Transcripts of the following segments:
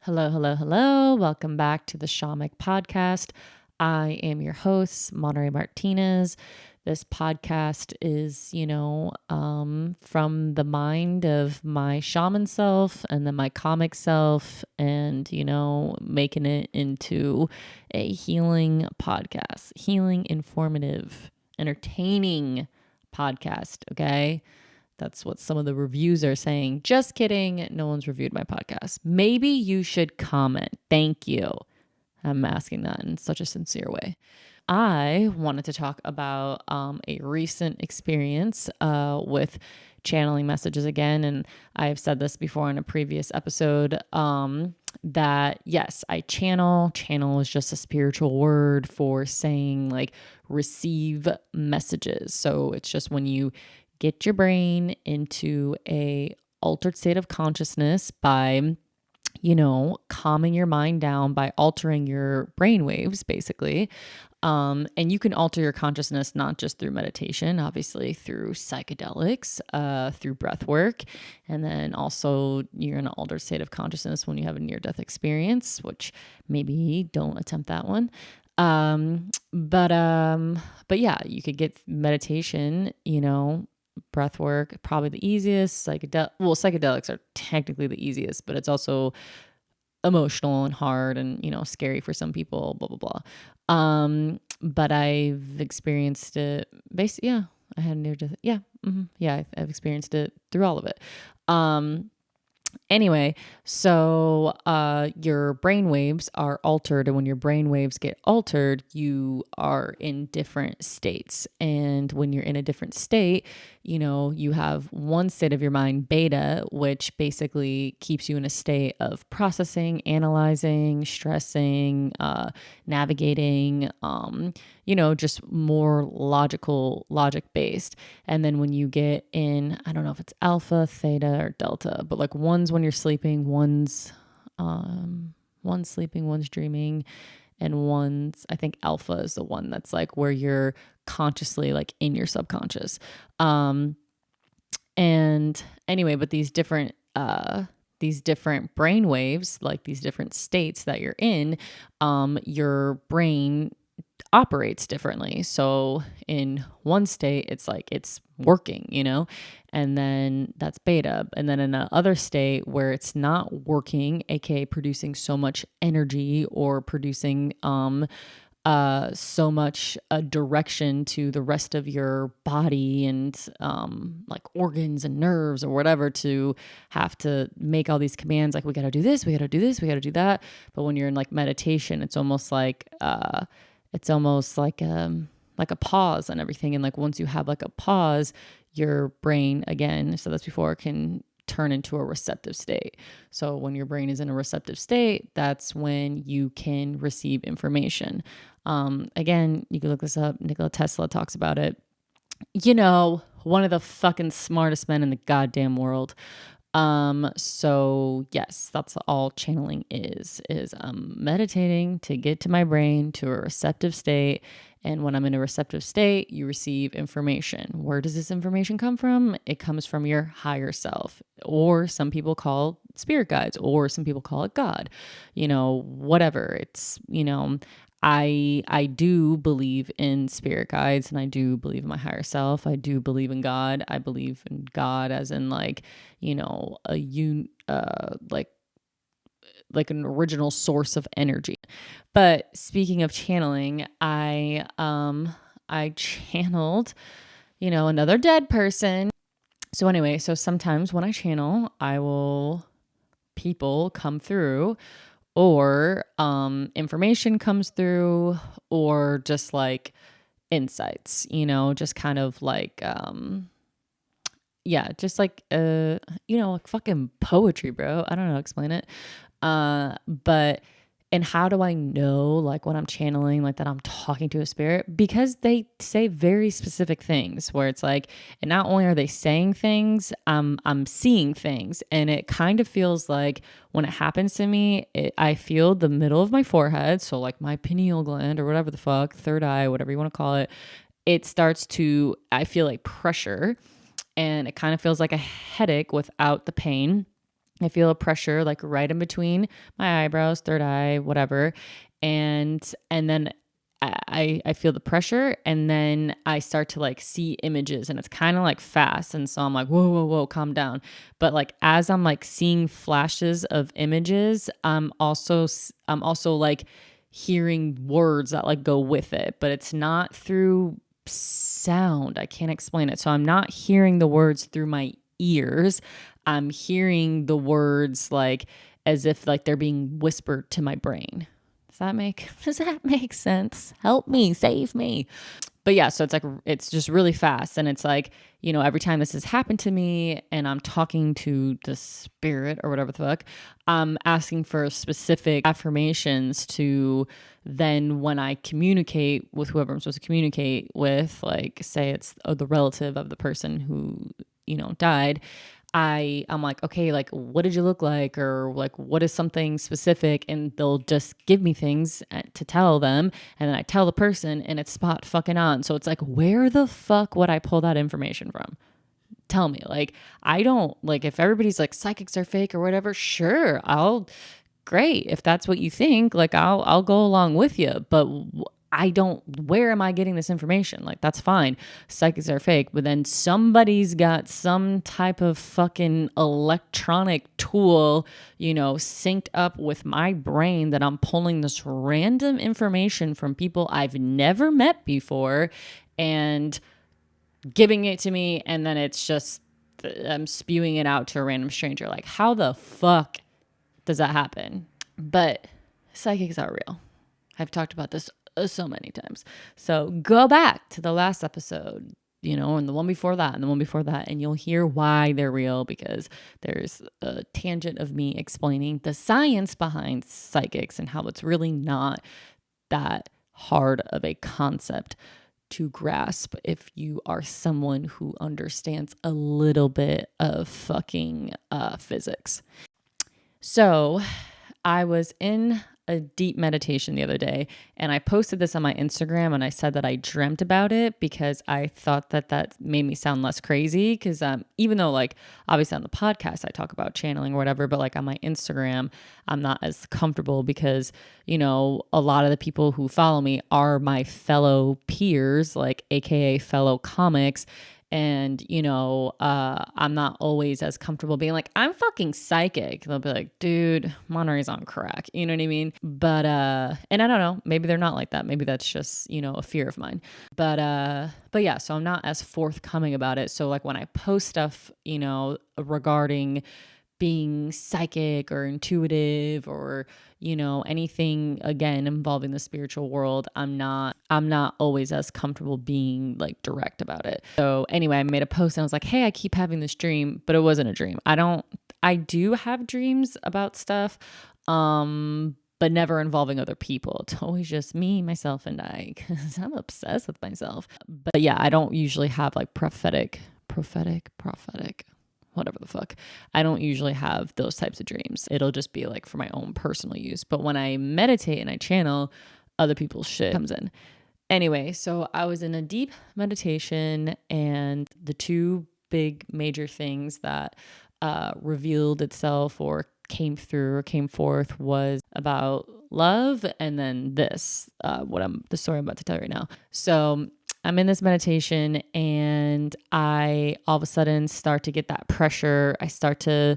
Hello, hello, hello. Welcome back to the Shamik podcast. I am your host, Monterey Martinez. This podcast is, from the mind of my shaman self and then my comic self and, making it into a healing podcast, healing, informative, entertaining podcast. Okay. That's what some of the reviews are saying. Just kidding. No one's reviewed my podcast. Maybe you should comment. Thank you. I'm asking that in such a sincere way. I wanted to talk about a recent experience with channeling messages again. And I've said this before in a previous episode that yes, I channel. Channel is just a spiritual word for saying like receive messages. So it's just when you get your brain into a altered state of consciousness by calming your mind down by altering your brain waves, basically. And you can alter your consciousness not just through meditation, obviously through psychedelics, through breath work. And then also you're in an altered state of consciousness when you have a near-death experience, which maybe don't attempt that one. But yeah, you could get meditation, breath work, probably the easiest. Psychedelics are technically the easiest, but it's also emotional and hard and, scary for some people, blah, blah, blah. But I've experienced it basically. Yeah, I had near death. Yeah. Yeah. I've experienced it through all of it. Anyway, so your brain waves are altered, and when your brain waves get altered, you are in different states. And when you're in a different state, you have one state of your mind, beta, which basically keeps you in a state of processing, analyzing, stressing, navigating, just more logic based. And then when you get in, I don't know if it's alpha, theta, or delta, but like one's when you're sleeping, one's sleeping, one's dreaming, and one's, I think alpha is the one that's like where you're consciously like in your subconscious. And anyway, but these different brain waves, like these different states that you're in, your brain operates differently. So in one state, it's like it's working, and then that's beta. And then in another state where it's not working, aka producing so much energy or producing so much direction to the rest of your body and like organs and nerves or whatever to have to make all these commands like we got to do this, we got to do this, we got to do that. But when you're in like meditation, it's almost like a pause on everything. And like once you have like a pause, your brain again, so that's before it can turn into a receptive state. So when your brain is in a receptive state, that's when you can receive information. Again, you can look this up. Nikola Tesla talks about it. One of the fucking smartest men in the goddamn world. So yes, that's all channeling is meditating to get to my brain to a receptive state. And when I'm in a receptive state, you receive information. Where does this information come from? It comes from your higher self, or some people call spirit guides, or some people call it God, whatever. It's, I do believe in spirit guides, and I do believe in my higher self. I do believe in God. I believe in God as in like, like an original source of energy. But speaking of channeling, I channeled, another dead person. So anyway, so sometimes when I channel, people come through, or information comes through, or just like insights, just kind of like just like like fucking poetry, bro. I don't know how to explain it. And how do I know, like, when I'm channeling, like, that I'm talking to a spirit? Because they say very specific things where it's like, and not only are they saying things, I'm seeing things. And it kind of feels like when it happens to me, I feel the middle of my forehead. So like my pineal gland or whatever the fuck, third eye, whatever you want to call it. It starts to, I feel like pressure, and it kind of feels like a headache without the pain. I feel a pressure like right in between my eyebrows, third eye, whatever. And then I feel the pressure, and then I start to like see images, and it's kind of like fast. And so I'm like, whoa, whoa, whoa, calm down. But like as I'm like seeing flashes of images, I'm also like hearing words that like go with it, but it's not through sound. I can't explain it. So I'm not hearing the words through my ears. I'm hearing the words like as if like they're being whispered to my brain. Does that make sense? Help me, save me. But yeah, so it's like it's just really fast, and it's like, every time this has happened to me and I'm talking to the spirit or whatever the fuck, I'm asking for specific affirmations to then when I communicate with whoever I'm supposed to communicate with, like say it's the relative of the person who, died. I'm like, okay, like, what did you look like? Or like, what is something specific? And they'll just give me things to tell them. And then I tell the person and it's spot fucking on. So it's like, where the fuck would I pull that information from? Tell me. Like, I don't, like, if everybody's like psychics are fake or whatever, sure, great. If that's what you think, like, I'll go along with you. But where am I getting this information? Like, that's fine. Psychics are fake, but then somebody's got some type of fucking electronic tool, synced up with my brain that I'm pulling this random information from people I've never met before and giving it to me. And then it's just, I'm spewing it out to a random stranger. Like, how the fuck does that happen? But psychics are real. I've talked about this so many times. So go back to the last episode, and the one before that and the one before that, and you'll hear why they're real, because there's a tangent of me explaining the science behind psychics and how it's really not that hard of a concept to grasp if you are someone who understands a little bit of fucking physics. So I was in a deep meditation the other day, and I posted this on my Instagram, and I said that I dreamt about it because I thought that made me sound less crazy. Because even though like obviously on the podcast I talk about channeling or whatever, but like on my Instagram I'm not as comfortable because a lot of the people who follow me are my fellow peers, like AKA fellow comics. And, I'm not always as comfortable being like, I'm fucking psychic. They'll be like, dude, Monterey's on crack. You know what I mean? But, and I don't know, maybe they're not like that. Maybe that's just, a fear of mine. But yeah, so I'm not as forthcoming about it. So like when I post stuff, regarding being psychic or intuitive or, anything again involving the spiritual world, I'm not always as comfortable being like direct about it. So anyway, I made a post and I was like, hey, I keep having this dream, but it wasn't a dream. I do have dreams about stuff, but never involving other people. It's always just me, myself, and I, because I'm obsessed with myself. But yeah, I don't usually have like prophetic, whatever the fuck. I don't usually have those types of dreams. It'll just be like for my own personal use. But when I meditate and I channel, other people's shit comes in. Anyway, so I was in a deep meditation, and the two big major things that revealed itself or came forth was about love, and then the story I'm about to tell you right now. So I'm in this meditation, and I all of a sudden start to get that pressure. I start to,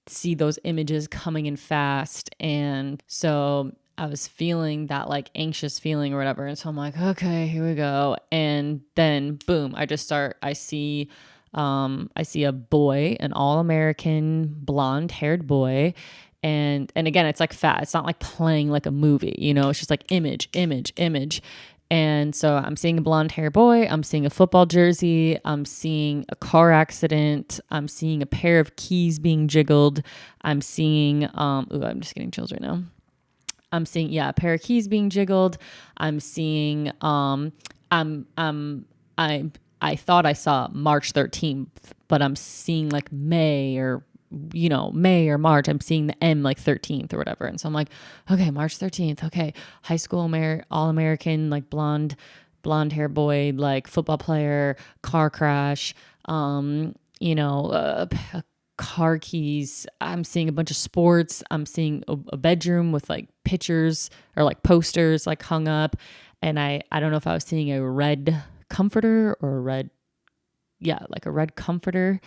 see those images coming in fast. And so I was feeling that like anxious feeling or whatever. And so I'm like, okay, here we go. And then boom, I see a boy, an all-American blonde-haired boy. And again, it's like fat. It's not like playing like a movie, it's just like image. And so I'm seeing a blonde hair boy. I'm seeing a football jersey. I'm seeing a car accident. I'm seeing a pair of keys being jiggled. I'm seeing, I'm just getting chills right now. I'm seeing, a pair of keys being jiggled. I'm seeing, I thought I saw March 13th, but I'm seeing like May or March. I'm seeing the M like 13th or whatever. And so I'm like, okay, March 13th. Okay. High school all-American, like blonde hair boy, like football player, car crash, a car keys. I'm seeing a bunch of sports. I'm seeing a bedroom with like pictures or like posters like hung up. And I don't know if I was seeing a red comforter or like a red comforter.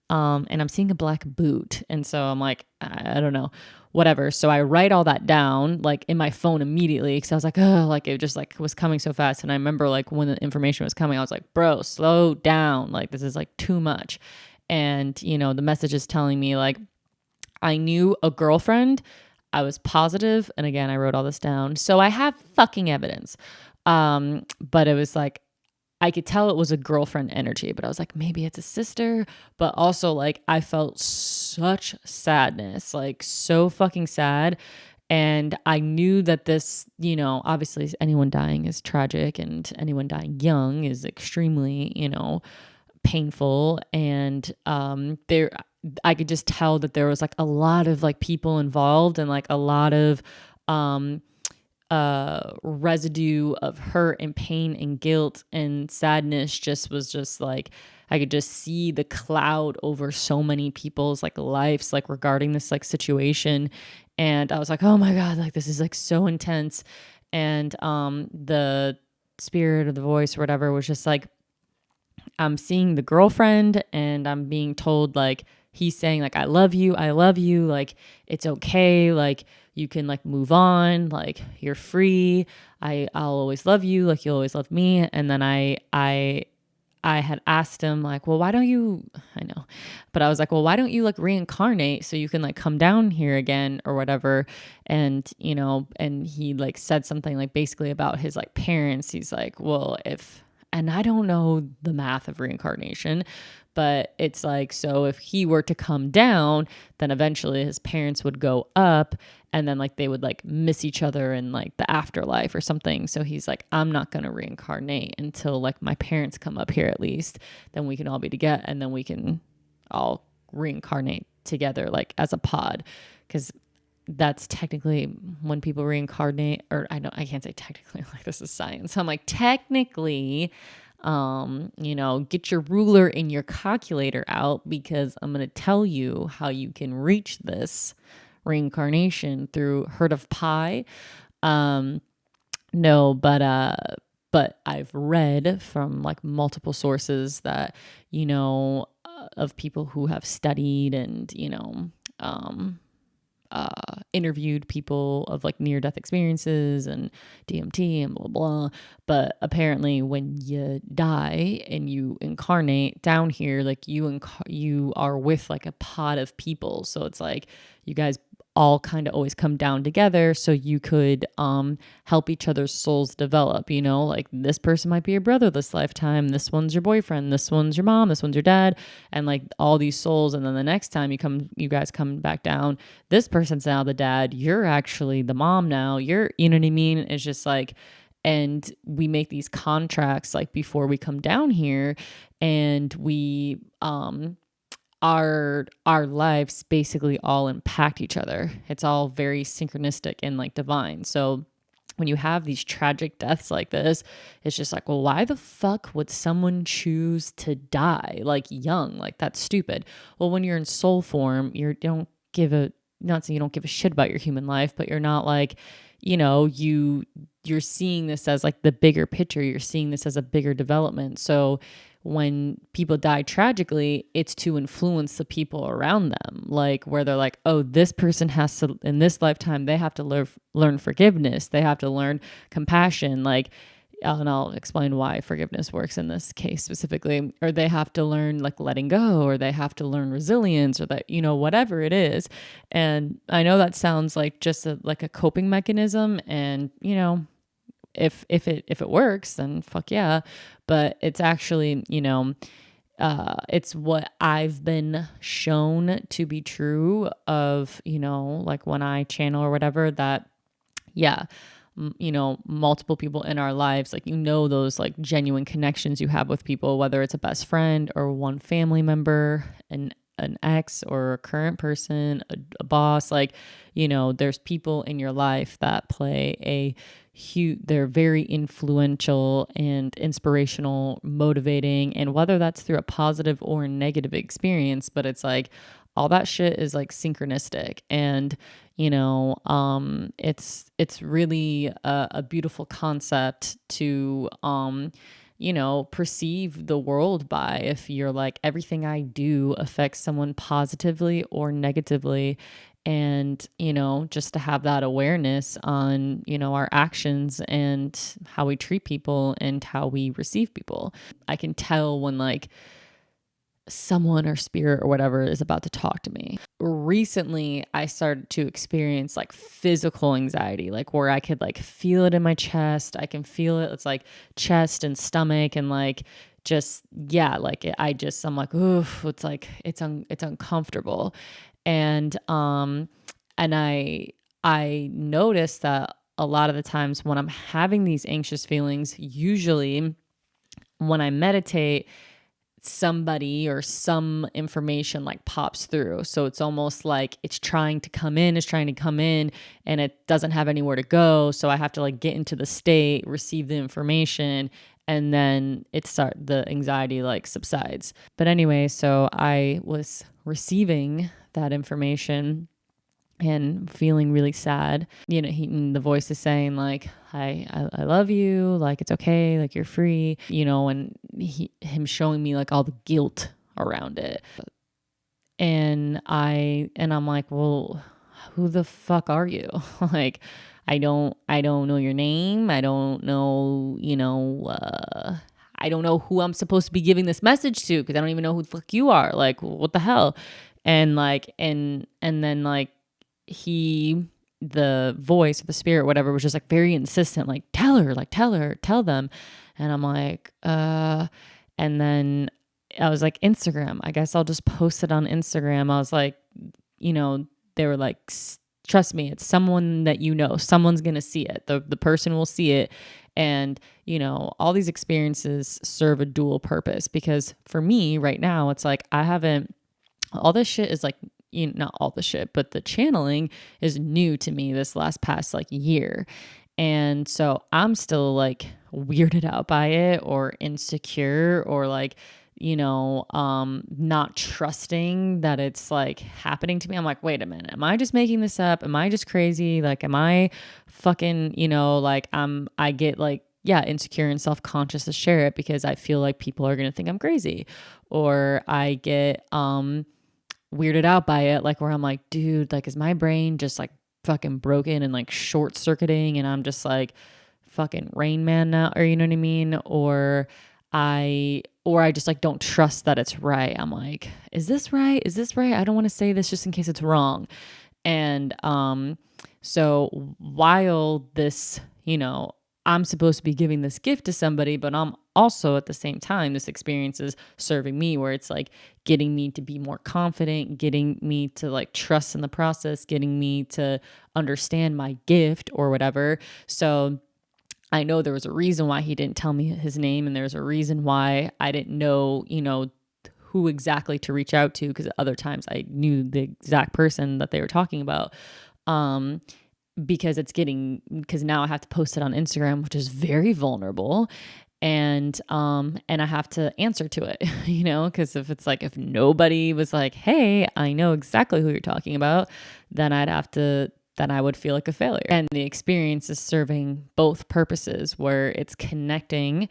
And I'm seeing a black boot. And so I'm like, I don't know, whatever. So I write all that down like in my phone immediately because I was like, oh, like it just like was coming so fast. And I remember like when the information was coming, I was like, bro, slow down. Like this is like too much. And, the message is telling me like, I knew a girlfriend. I was positive. And again, I wrote all this down. So I have fucking evidence. But it was like, I could tell it was a girlfriend energy, but I was like, maybe it's a sister. But also, like, I felt such sadness, like, so fucking sad. And I knew that this, obviously, anyone dying is tragic and anyone dying young is extremely, painful. And I could just tell that there was like a lot of like people involved and like a lot of, residue of hurt and pain and guilt and sadness was just like I could just see the cloud over so many people's like lives like regarding this like situation. And I was like, oh my God, like this is like so intense. And the spirit or the voice or whatever was just like, I'm seeing the girlfriend and I'm being told like he's saying like I love you, like it's okay, like you can like move on, like you're free. I'll always love you, like you'll always love me. And then I had asked him like, well, why don't you, I know, but I was like, well, why don't you like reincarnate so you can like come down here again or whatever. And, and he like said something like basically about his like parents. He's like, well, and I don't know the math of reincarnation, but it's like, so if he were to come down, then eventually his parents would go up and then like they would like miss each other in like the afterlife or something. So he's like, I'm not going to reincarnate until like my parents come up here at least. Then we can all be together and then we can all reincarnate together like as a pod. Because that's technically when people reincarnate, or I can't say technically, like this is science. I'm like, technically, get your ruler and your calculator out because I'm going to tell you how you can reach this reincarnation through herd of pie. No, but I've read from like multiple sources that, of people who have studied and, interviewed people of like near-death experiences and DMT and blah, blah. But apparently when you die and you incarnate down here, like you are with like a pod of people. So it's like you guys all kind of always come down together so you could help each other's souls develop, like this person might be your brother this lifetime, this one's your boyfriend, this one's your mom, this one's your dad, and like all these souls. And then the next time you guys come back down, this person's now the dad, you're actually the mom now, you know what I mean? It's just like, and we make these contracts like before we come down here, and we our lives basically all impact each other. It's all very synchronistic and like divine. So when you have these tragic deaths like this, it's just like, well, why the fuck would someone choose to die like young? Like that's stupid. Well, when you're in soul form, not saying you don't give a shit about your human life, but you're not like, you're seeing this as like the bigger picture. You're seeing this as a bigger development. So when people die tragically, it's to influence the people around them, like where they're like, oh, this person has to, in this lifetime, they have to learn forgiveness. They have to learn compassion. Like, and I'll explain why forgiveness works in this case specifically, or they have to learn like letting go, or they have to learn resilience, or that, whatever it is. And I know that sounds like just like a coping mechanism, and, if it works, then fuck yeah. But it's actually, it's what I've been shown to be true of, like when I channel or whatever, that, yeah, multiple people in our lives, like, those like genuine connections you have with people, whether it's a best friend or one family member, an ex or a current person, a boss, like, there's people in your life that play a huge, they're very influential and inspirational, motivating, and whether that's through a positive or a negative experience, but it's like, all that shit is like synchronistic. And, it's really a beautiful concept to, perceive the world by. If you're like, everything I do affects someone positively or negatively. And, just to have that awareness on, our actions and how we treat people and how we receive people. I can tell when like someone or spirit or whatever is about to talk to me. Recently, I started to experience like physical anxiety, like where I could like feel it in my chest. I can feel it. It's like chest and stomach and like just, yeah, like I'm like, oof, it's like, it's uncomfortable. And I noticed that a lot of the times when I'm having these anxious feelings, usually when I meditate, somebody or some information like pops through. So it's almost like it's trying to come in, and it doesn't have anywhere to go. So I have to like get into the state, receive the information, and then the anxiety like subsides. But anyway, so I was receiving that information and feeling really sad. The voice is saying like, I love you, like it's okay, like you're free, and him showing me like all the guilt around it. And I'm like, well, who the fuck are you? Like, I don't know your name. I don't know, I don't know who I'm supposed to be giving this message to, because I don't even know who the fuck you are. Like, what the hell? And like, and then like, the voice or the spirit, whatever, was just like very insistent, like, tell them. And I'm like, and then I was like, Instagram, I guess I'll just post it on Instagram. I was like, they were like, trust me, it's someone that someone's going to see it. The person will see it. And, all these experiences serve a dual purpose, because for me right now, it's like, all this shit is like, not all the shit, but the channeling is new to me this past like year. And so I'm still like weirded out by it or insecure or like, not trusting that it's like happening to me. I'm like, wait a minute, am I just making this up? Am I just crazy? Like, am I fucking, like I get like, yeah, insecure and self-conscious to share it because I feel like people are going to think I'm crazy, or I get, weirded out by it, like where I'm like, dude, like, is my brain just like fucking broken and like short circuiting and I'm just like fucking Rain Man now, or you know what I mean? Or I just like don't trust that it's right. I'm like, is this right? I don't want to say this just in case it's wrong. And so while this, I'm supposed to be giving this gift to somebody, but I'm also at the same time, this experience is serving me, where it's like getting me to be more confident, getting me to like trust in the process, getting me to understand my gift or whatever. So I know there was a reason why he didn't tell me his name, and there's a reason why I didn't know, who exactly to reach out to, because other times I knew the exact person that they were talking about. Because now I have to post it on Instagram, which is very vulnerable. And I have to answer to it, because if nobody was like, hey, I know exactly who you're talking about, then I would feel like a failure. And the experience is serving both purposes, where it's connecting,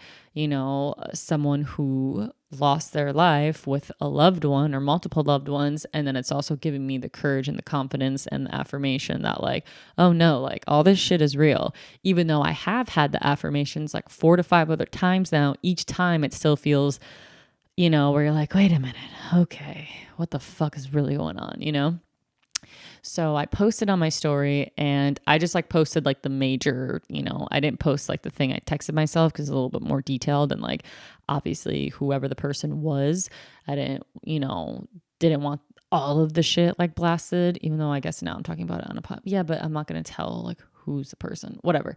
someone who lost their life with a loved one or multiple loved ones. And then it's also giving me the courage and the confidence and the affirmation that like, oh no, like all this shit is real. Even though I have had the affirmations like 4 to 5 other times now, each time it still feels, where you're like, wait a minute, okay, what the fuck is really going on, So I posted on my story, and I just like posted like the major, I didn't post like the thing I texted myself because it's a little bit more detailed, and like obviously whoever the person was, I didn't want all of the shit like blasted, even though I guess now I'm talking about it on a pod. Yeah, but I'm not going to tell like who's the person, whatever.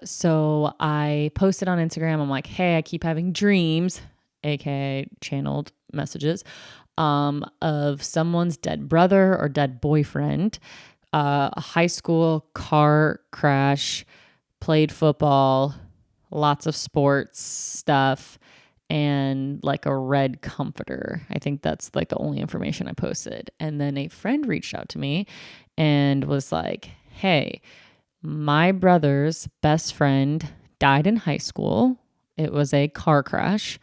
So I posted on Instagram. I'm like, hey, I keep having dreams, aka channeled messages, of someone's dead brother or dead boyfriend, a high school car crash, played football, lots of sports stuff. and like a red comforter. I think that's like the only information I posted. And then a friend reached out to me and was like, hey, my brother's best friend died in high school. It was a car crash,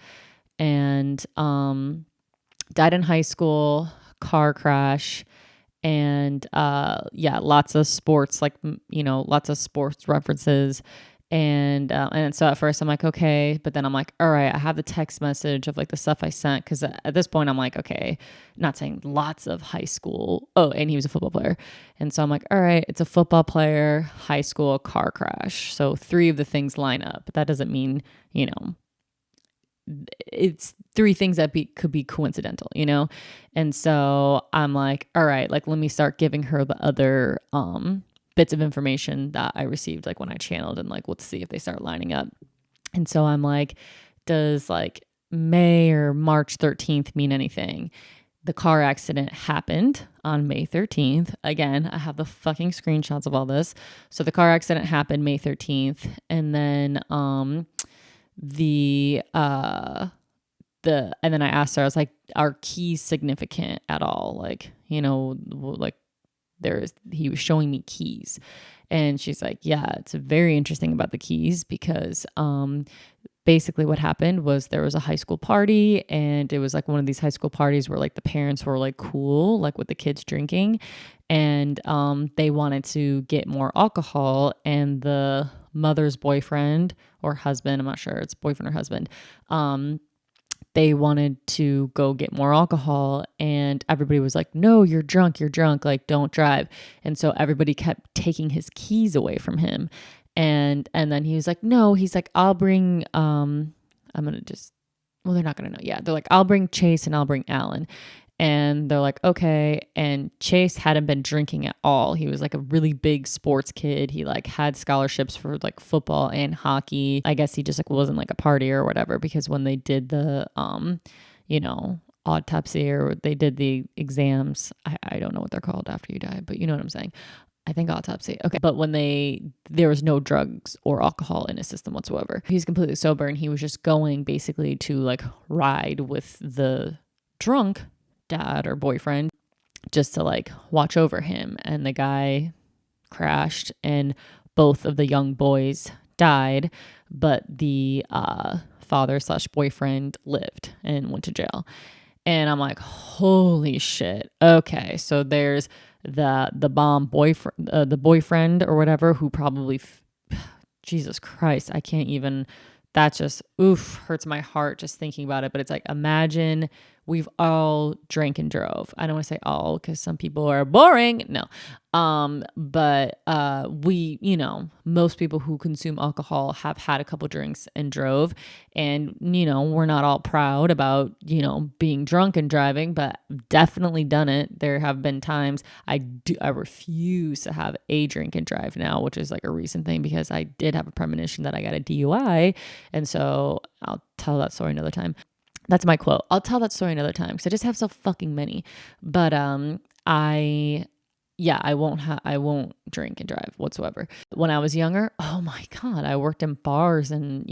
and died in high school, car crash. And yeah, lots of sports, like, lots of sports references. And so at first I'm like, okay, but then I'm like, all right, I have the text message of like the stuff I sent, because at this point I'm like, okay, not saying lots of high school. Oh, and he was a football player. And so I'm like, all right, it's a football player, high school, car crash. So 3 of the things line up, but that doesn't mean, it's 3 things that could be coincidental, And so I'm like, all right, like, let me start giving her the other bits of information that I received, like when I channeled, and like, let's see if they start lining up. And so I'm like, does like May or March 13th mean anything? The car accident happened on May 13th. Again, I have the fucking screenshots of all this. So the car accident happened May 13th. And then and then I asked her, I was like, are keys significant at all? Like, like, he was showing me keys. And she's like, yeah, it's very interesting about the keys, because basically what happened was there was a high school party, and it was like one of these high school parties where like the parents were like cool, like with the kids drinking, and they wanted to get more alcohol, and the mother's boyfriend or husband, I'm not sure, it's boyfriend or husband, they wanted to go get more alcohol, and everybody was like, no, you're drunk, like, don't drive. And so everybody kept taking his keys away from him. And then he was like, no, he's like, I'll bring, I'm going to just, well, they're not going to know. Yeah. They're like, I'll bring Chase and I'll bring Alan. And they're like, okay. And Chase hadn't been drinking at all. He was like a really big sports kid. He like had scholarships for like football and hockey. I guess he just like wasn't like a partier or whatever, because when they did the, autopsy, or they did the exams, I don't know what they're called after you die, but you know what I'm saying. I think autopsy. Okay. But when there was no drugs or alcohol in his system whatsoever. He's completely sober, and he was just going basically to like ride with the drunk dad or boyfriend just to like watch over him. And the guy crashed, and both of the young boys died, but the father/boyfriend lived and went to jail. And I'm like, holy shit. Okay, so there's the bomb boyfriend, the boyfriend or whatever, who probably Jesus Christ, I can't even, that just hurts my heart just thinking about it. But it's like, imagine we've all drank and drove. I don't want to say all, because some people are boring. No. But we, most people who consume alcohol have had a couple drinks and drove. And, we're not all proud about, being drunk and driving, but definitely done it. There have been times I refuse to have a drink and drive now, which is like a recent thing, because I did have a premonition that I got a DUI. And so I'll tell that story another time. That's my quote. I'll tell that story another time, because I just have so fucking many. But I won't drink and drive whatsoever. When I was younger, oh my God, I worked in bars, and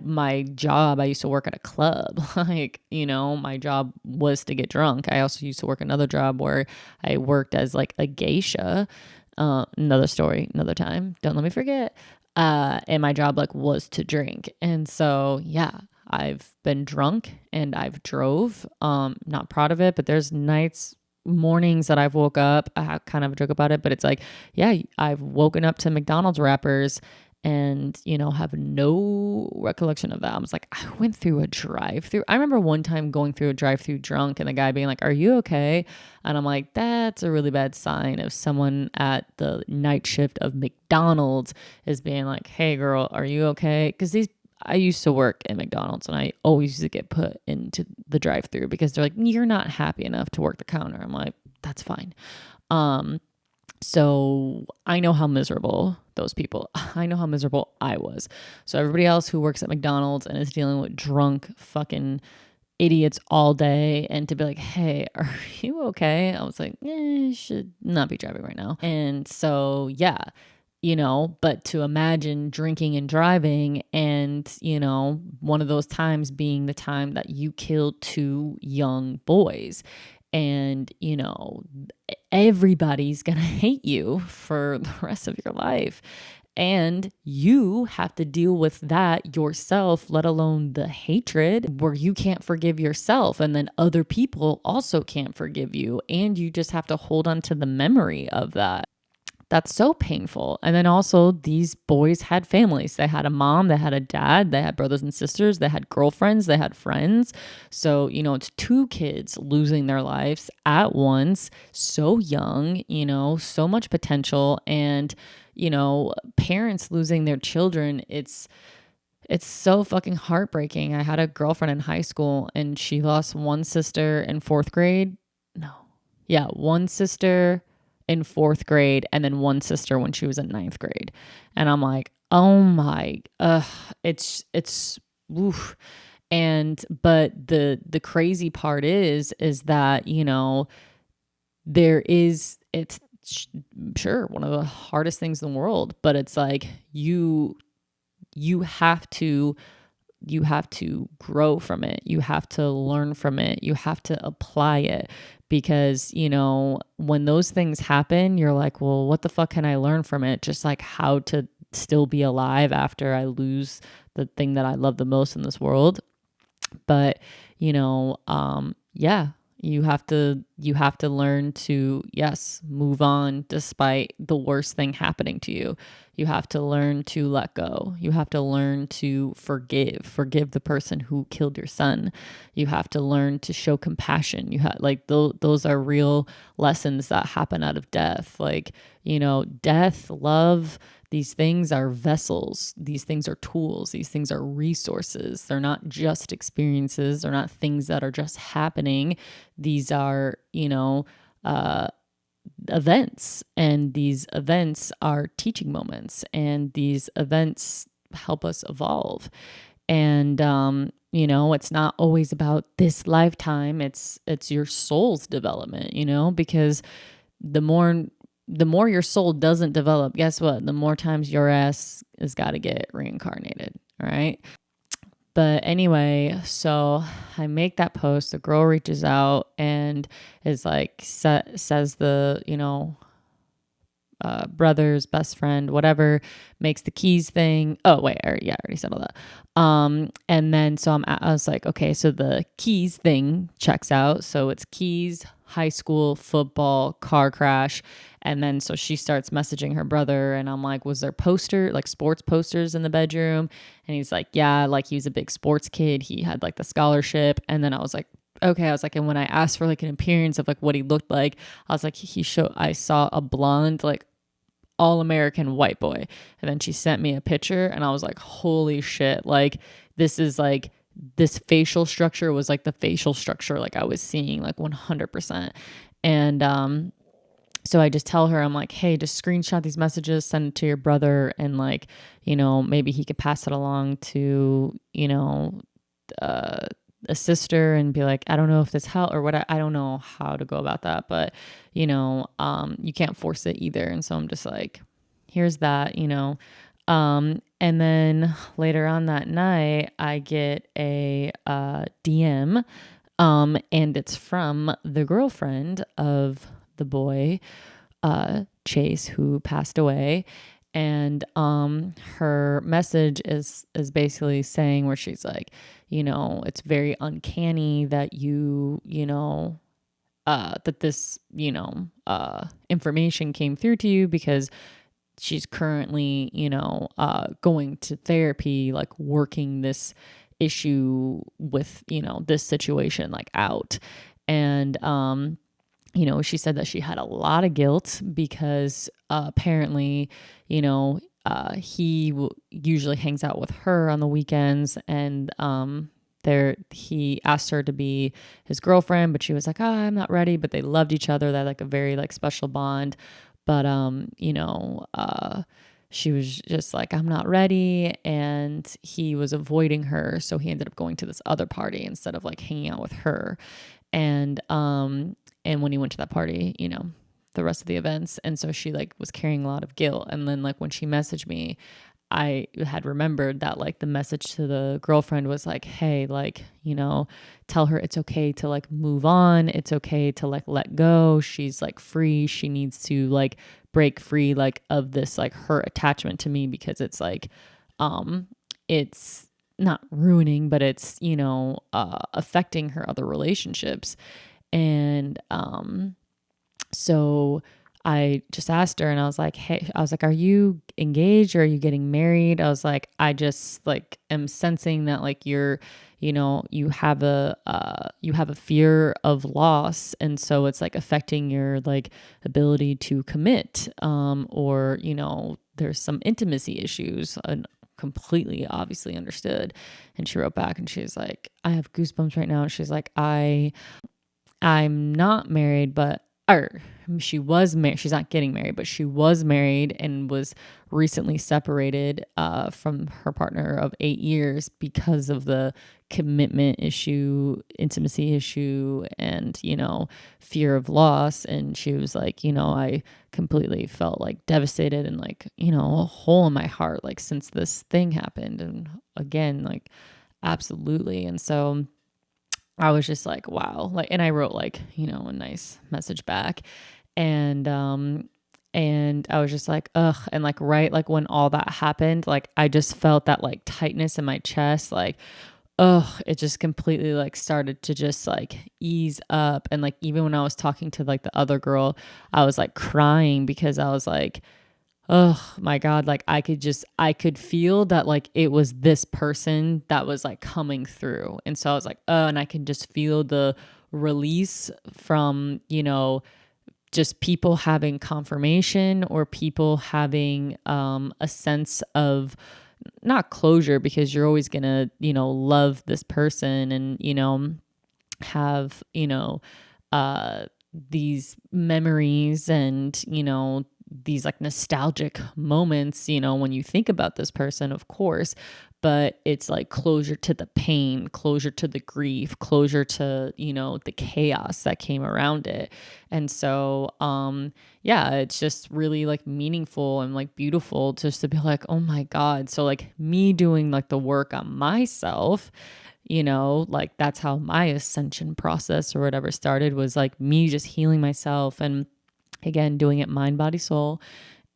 my job, I used to work at a club. Like, my job was to get drunk. I also used to work another job where I worked as like a geisha. Another story, another time. Don't let me forget. And my job like was to drink. And so, yeah, I've been drunk and I've drove. Not proud of it, but there's mornings that I've woke up. I kind of joke about it, but it's like, yeah, I've woken up to McDonald's wrappers and, have no recollection of that. I was like, I went through a drive-through. I remember one time going through a drive-through drunk, and the guy being like, are you okay? And I'm like, that's a really bad sign if someone at the night shift of McDonald's is being like, hey girl, are you okay? Because I used to work at McDonald's, and I always used to get put into the drive-thru because they're like, you're not happy enough to work the counter. I'm like, that's fine. So I know how miserable those people, I know how miserable I was. So everybody else who works at McDonald's and is dealing with drunk fucking idiots all day, and to be like, hey, are you okay? I was like, you should not be driving right now. And so, yeah, but to imagine drinking and driving and, one of those times being the time that you killed two young boys. And, everybody's going to hate you for the rest of your life. And you have to deal with that yourself, let alone the hatred where you can't forgive yourself. And then other people also can't forgive you. And you just have to hold on to the memory of that. That's so painful. And then also, these boys had families. They had a mom, they had a dad, they had brothers and sisters, they had girlfriends, they had friends. So, it's two kids losing their lives at once, so young, so much potential. And, parents losing their children. It's so fucking heartbreaking. I had a girlfriend in high school and she lost one sister in fourth grade. No. Yeah, one sister in fourth grade and then one sister when she was in ninth grade. And I'm like, oh my, it's oof. But the crazy part is that, it's sure one of the hardest things in the world, but it's like you have to grow from it. You have to learn from it. You have to apply it because, when those things happen, you're like, well, what the fuck can I learn from it? Just like how to still be alive after I lose the thing that I love the most in this world. But, yeah, you have to learn to, yes, move on despite the worst thing happening to you. You have to learn to let go. You have to learn to forgive the person who killed your son. You have to learn to show compassion. You have those are real lessons that happen out of death. Like, death, love, these things are vessels. These things are tools. These things are resources. They're not just experiences. They're not things that are just happening. These are, events. And these events are teaching moments. And these events help us evolve. And, it's not always about this lifetime. It's your soul's development, because the more your soul doesn't develop, guess what? The more times your ass has got to get reincarnated. All right. But anyway, so I make that post. The girl reaches out and is like, says the, brother's best friend, whatever, makes the keys thing. Oh, wait. I already said all that. And then so I was like, okay, so the keys thing checks out. So it's keys, high school, football, car crash. And then so she starts messaging her brother and I'm like, was there sports posters in the bedroom? And he's like, yeah, like he was a big sports kid. He had like the scholarship. And then I was like, okay. I was like, and when I asked for like an appearance of like what he looked like, I was like, I saw a blonde, like all-American white boy. And then she sent me a picture and I was like, holy shit. Like this facial structure was like the facial structure like I was seeing like 100%. And so I just tell her, I'm like, hey, just screenshot these messages, send it to your brother, and like, maybe he could pass it along to, a sister and be like, I don't know if this help or what. I don't know how to go about that, but you can't force it either. And so I'm just like, here's that, and then later on that night, I get a DM, and it's from the girlfriend of the boy, Chase, who passed away. And her message is basically saying where she's like, it's very uncanny that that this, information came through to you because she's currently, going to therapy, like working this issue with, this situation like out. And, she said that she had a lot of guilt because apparently, he usually hangs out with her on the weekends, and he asked her to be his girlfriend, but she was like, I'm not ready. But they loved each other. They had like a very like special bond. But she was just like, I'm not ready, and he was avoiding her, so he ended up going to this other party instead of like hanging out with her. And when he went to that party, the rest of the events. And so she like was carrying a lot of guilt. And then like when she messaged me, I had remembered that like the message to the girlfriend was like, hey, like, tell her it's okay to like move on. It's okay to like let go. She's like free. She needs to like break free like of this like her attachment to me, because it's like it's not ruining, but it's affecting her other relationships. And so I just asked her, and I was like, hey, are you engaged or are you getting married? I was like, I just like am sensing that like you have a fear of loss. And so it's like affecting your like ability to commit, or, there's some intimacy issues, and completely obviously understood. And she wrote back and she's like, I have goosebumps right now. And she's like, I'm not married, or she was married. She's not getting married, but she was married and was recently separated from her partner of 8 years because of the commitment issue, intimacy issue, and, fear of loss. And she was like, I completely felt like devastated and like, a hole in my heart, like since this thing happened. And again, like, absolutely. And so I was just like, wow. Like, and I wrote like, a nice message back. And I was just like, ugh. And like, right, like when all that happened, like I just felt that like tightness in my chest, like, ugh, it just completely like started to just like ease up. And like, even when I was talking to like the other girl, I was like crying because I was like, oh my God, like I could feel that like it was this person that was like coming through. And so I was like, oh, and I can just feel the release from, just people having confirmation, or people having a sense of not closure, because you're always gonna, love this person and, have, these memories and, these like nostalgic moments, when you think about this person, of course, but it's like closure to the pain, closure to the grief, closure to, the chaos that came around it. And so, yeah, it's just really like meaningful and like beautiful just to be like, oh my God. So like me doing like the work on myself, like that's how my ascension process or whatever started, was like me just healing myself, and again, doing it mind, body, soul.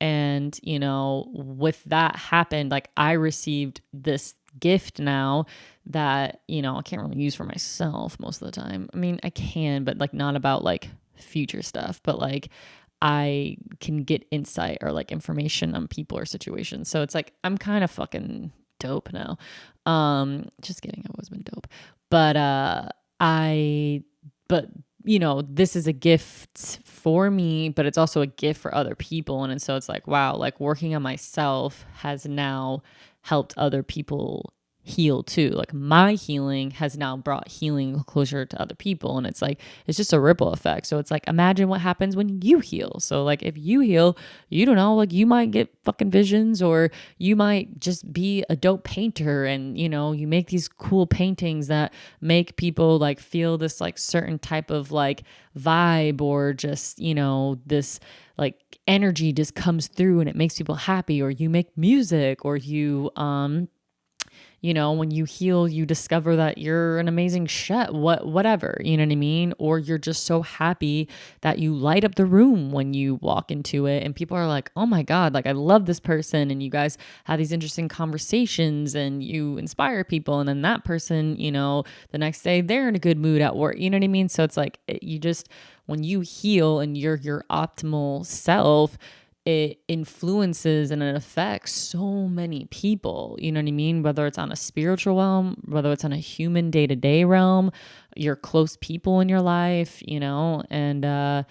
And, with that happened, like I received this gift now that, I can't really use for myself most of the time. I mean, I can, but like not about like future stuff, but like I can get insight or like information on people or situations. So it's like, I'm kind of fucking dope now. Just kidding. I've always been dope, but, but this is a gift for me, but it's also a gift for other people. And so it's like, wow, like working on myself has now helped other people heal too. Like my healing has now brought healing closer to other people. And it's like, it's just a ripple effect. So it's like, imagine what happens when you heal. So like if you heal, you don't know, like you might get fucking visions, or you might just be a dope painter, and you make these cool paintings that make people like feel this like certain type of like vibe, or just, this like energy just comes through and it makes people happy. Or you make music, or you when you heal, you discover that you're an amazing chef, whatever, you know what I mean? Or you're just so happy that you light up the room when you walk into it, and people are like, oh my God, like I love this person. And you guys have these interesting conversations and you inspire people. And then that person, the next day they're in a good mood at work, you know what I mean? So it's like, when you heal and you're your optimal self, it influences and it affects so many people, you know what I mean? Whether it's on a spiritual realm, whether it's on a human day-to-day realm, your close people in your life, and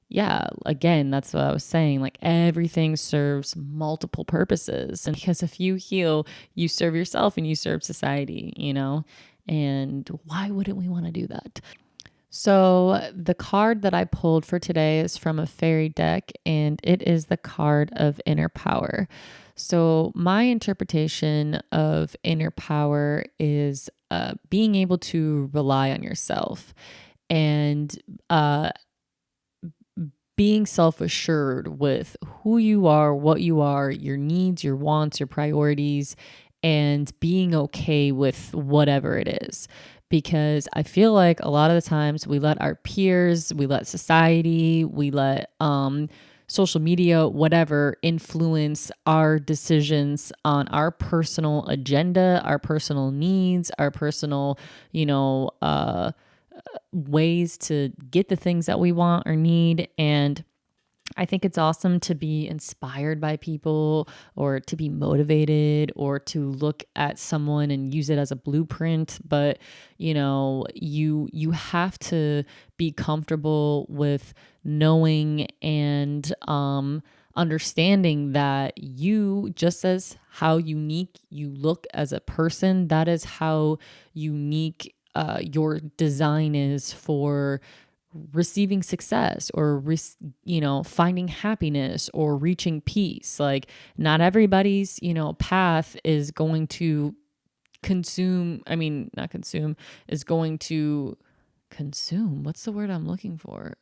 yeah, again, that's what I was saying. Like everything serves multiple purposes. And because if you heal, you serve yourself and you serve society, and why wouldn't we want to do that? So the card that I pulled for today is from a fairy deck, and it is the card of inner power. So my interpretation of inner power is being able to rely on yourself, and being self-assured with who you are, what you are, your needs, your wants, your priorities, and being okay with whatever it is. Because I feel like a lot of the times we let our peers, we let society, we let social media, whatever, influence our decisions on our personal agenda, our personal needs, our personal, ways to get the things that we want or need. And I think it's awesome to be inspired by people or to be motivated or to look at someone and use it as a blueprint, but you have to be comfortable with knowing and understanding that you, just as how unique you look as a person, that is how unique your design is for receiving success or finding happiness or reaching peace. Like, not everybody's path is going to not consume, is going to consume, what's the word I'm looking for?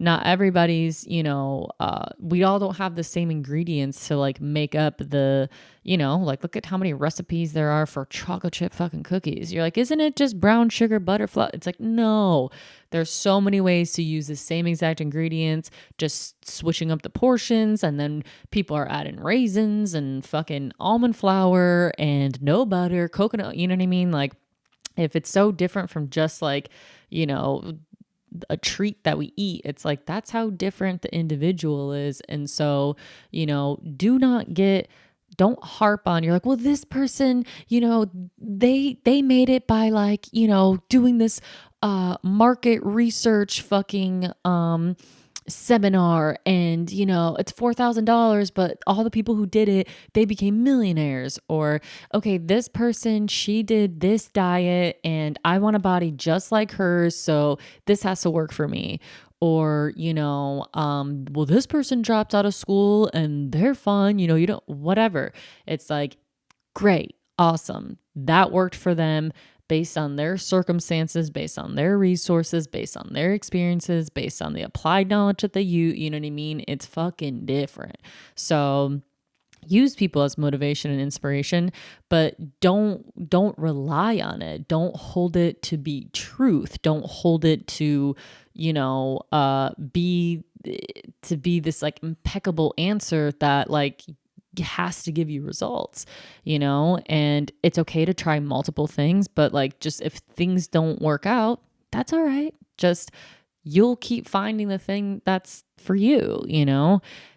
Not everybody's, we all don't have the same ingredients to like make up the, like look at how many recipes there are for chocolate chip fucking cookies. You're like, isn't it just brown sugar, butter, flour? It's like, no, there's so many ways to use the same exact ingredients, just switching up the portions. And then people are adding raisins and fucking almond flour and no butter, coconut, you know what I mean? Like, if it's so different from just like, a treat that we eat, it's like, that's how different the individual is. And so, don't harp on, you're like, well, this person, they made it by like, doing this market research fucking seminar, and it's $4,000, but all the people who did it, they became millionaires. Or, okay, this person, she did this diet and I want a body just like hers, so this has to work for me. Or, well, this person dropped out of school and they're fun, you don't, whatever. It's like, great, awesome, that worked for them, based on their circumstances, based on their resources, based on their experiences, based on the applied knowledge that they use. You know what I mean? It's fucking different. So use people as motivation and inspiration, but don't rely on it. Don't hold it to be truth. Don't hold it to, be this like impeccable answer that like has to give you results, and it's okay to try multiple things, but like, just if things don't work out, that's all right. Just, you'll keep finding the thing that's for you.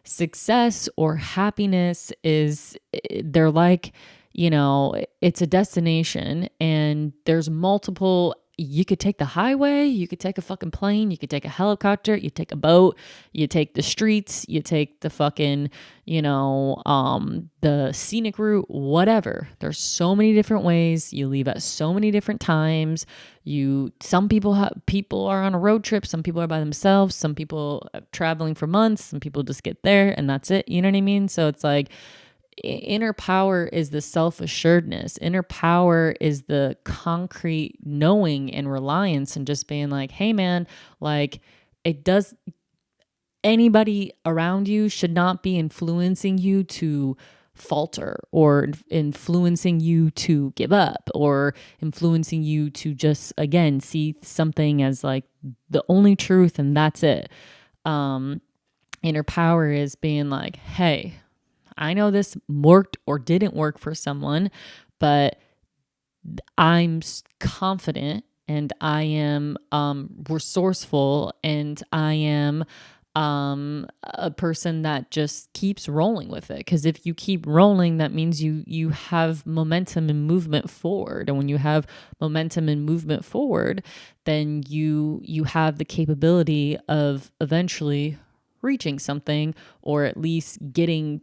Success or happiness they're like, it's a destination, and there's multiple. You could take the highway, you could take a fucking plane, you could take a helicopter, you take a boat, you take the streets, you take the fucking, the scenic route, whatever. There's so many different ways. You leave at so many different times. Some people are on a road trip. Some people are by themselves. Some people are traveling for months. Some people just get there and that's it. You know what I mean? So it's like, inner power is the self-assuredness. Inner power is the concrete knowing and reliance, and just being like, hey man, like, anybody around you should not be influencing you to falter, or influencing you to give up, or influencing you to just, again, see something as like the only truth and that's it. Inner power is being like, hey, I know this worked or didn't work for someone, but I'm confident, and I am resourceful, and I am a person that just keeps rolling with it. Because if you keep rolling, that means you have momentum and movement forward. And when you have momentum and movement forward, then you have the capability of eventually reaching something, or at least getting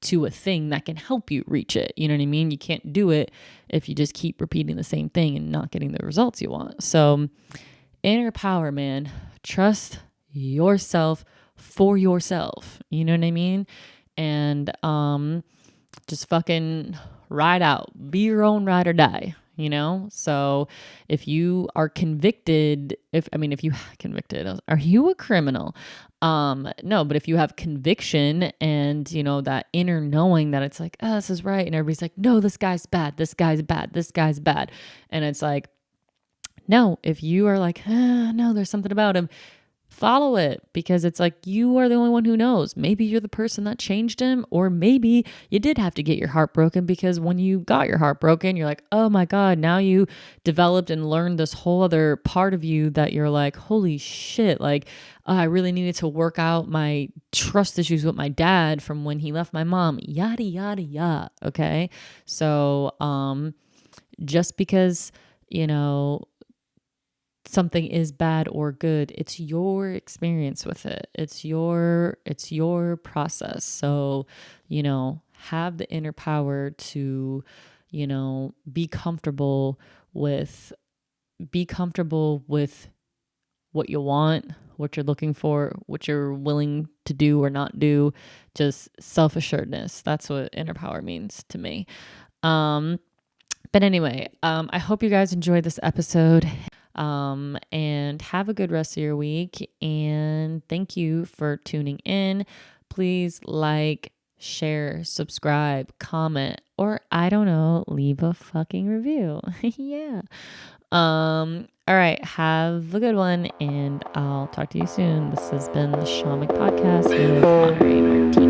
to a thing that can help you reach it. You know what I mean? You can't do it if you just keep repeating the same thing and not getting the results you want. So, inner power, man. Trust yourself for yourself. You know what I mean? And just fucking ride out. Be your own ride or die. So if you are convicted, are you a criminal? No, but if you have conviction and, you know, that inner knowing that it's like, oh, this is right. And everybody's like, no, this guy's bad. This guy's bad. This guy's bad. And it's like, no, if you are like, no, there's something about him, follow it, because it's like you are the only one who knows. Maybe you're the person that changed him, or maybe you did have to get your heart broken, because when you got your heart broken, you're like, oh my God, now you developed and learned this whole other part of you that you're like, holy shit, like I really needed to work out my trust issues with my dad from when he left my mom, yada, yada, yada. Okay. So, just because, you know, something is bad or good, it's your experience with it. It's your process. So, you know, have the inner power to, you know, be comfortable with what you want, what you're looking for, what you're willing to do or not do. Just self-assuredness. That's what inner power means to me. But anyway, I hope you guys enjoyed this episode. And have a good rest of your week. And thank you for tuning in. Please like, share, subscribe, comment, or I don't know, leave a fucking review. Yeah. All right. Have a good one, and I'll talk to you soon. This has been the Shamik Podcast with Monterey Martinez.